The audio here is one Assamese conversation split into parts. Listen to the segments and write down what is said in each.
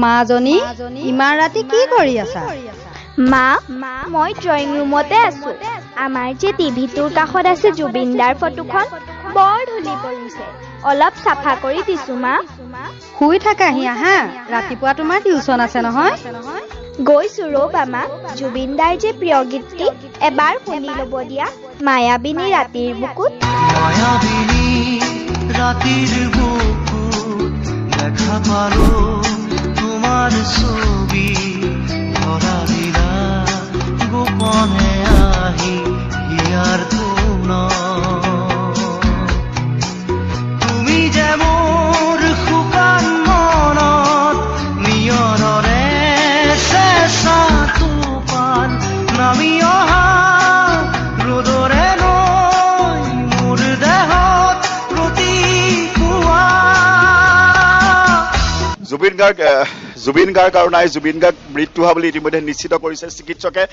মাজনী ইমান ৰাতি কি কৰি আছা? মা মই ড্ৰয়িং ৰুমতে আছো। আমাৰ যে টিভিটোৰ কাষত আছে জুবিনদাৰ ফটোখন বৰ ধূলি পৰিছে, অলপ চাফা কৰি দিছো মা। শুই থাকাহি আহা, ৰাতিপুৱা তোমাৰ টিউচন আছে নহয়। গৈছো ৰ'বা মা। জুবিনদাৰ যে প্ৰিয় গীতটি এবাৰ শুনি ল'ব দিয়া, মায়াবিনী ৰাতিৰ বুকুত। মায়াবিনী রাতের বুকুত দেখা পালো তোমার ছবি, ধরা দিলা গোপনে আহি হিয়ার কোন। তুমি যে মোর শুকান মনত নিয়নৰে চেঁচা টোপাল নামি অহা ৰ'দৰে নৈ মোৰ দেহত প্ৰতিপুৱা। জুবিন গাৰ্গ আৰু নাই জুবিন গাৰ্গ মৃত্যু হোৱা বুলি ইতিমধ্যে নিশ্চিত কৰিছে চিকিৎসকে।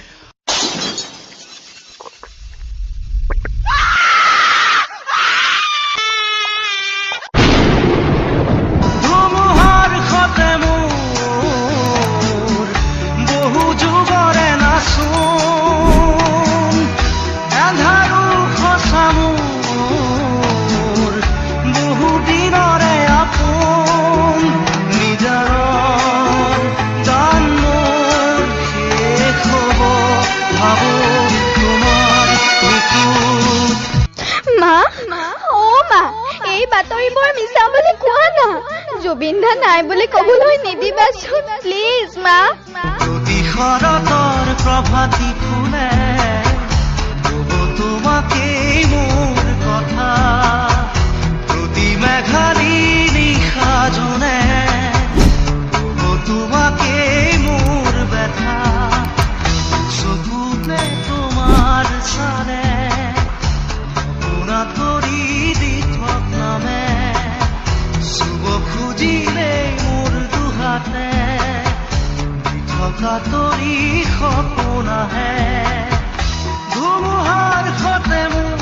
ধুমুহাৰ সতে মোৰ বহু যুগৰে নাচোন, এন্ধাৰো সঁচা মোৰ বহু দিনৰে আপোন। নিজাৰৰ দান মোৰ শেষ হ'ব, ভাবো তোমাৰ বুকুত। মা অ' মা, এই বাতৰিবোৰ মিছা বুলি কোৱা না। জুবিনদা নাই বুলি ক'বলৈ নিদিবাচোন প্লিজ মা। প্ৰতি শৰতৰ প্ৰভাতী ফুলে ক'ব তোমাকেই মোৰ কথা, প্ৰতি মেঘালী নিশা জোনে ক'ব তোমাকেই মোৰ ব্যথা। চকুতে তোমাৰ চালে সপোনাত কৰি দি থক নামে, চুব খুজিলে মোৰ দুহাতে থকা তৰি সপোন আহে। ধুমুহাৰ সতে মোৰ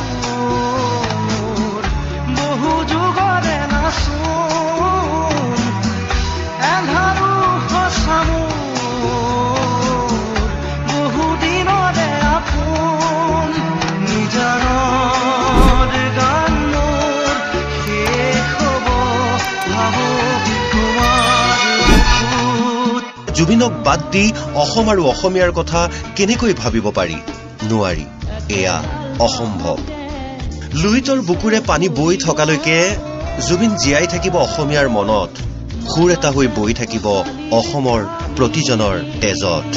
বহু যুগৰে নাচোন, এন্ধাৰো সঁচা মোৰ বহু দিনৰে আপোন। নিজানৰ গান মোৰ শেষ হ'ব, ভাবো তোমাৰ বুকুত। জুবিনক বাদ দি অসম আৰু অসমীয়াৰ কথা কেনেকৈ ভাবিব পাৰি? নোৱাৰি, এয়া অসম্ভৱ। লুইতৰ বুকুৰে পানী বৈ থকালৈকে জুবিন জীয়াই থাকিব অসমীয়াৰ মনত, সুৰ এটা হৈ বৈ থাকিব অসমৰ প্ৰতিজনৰ তেজত।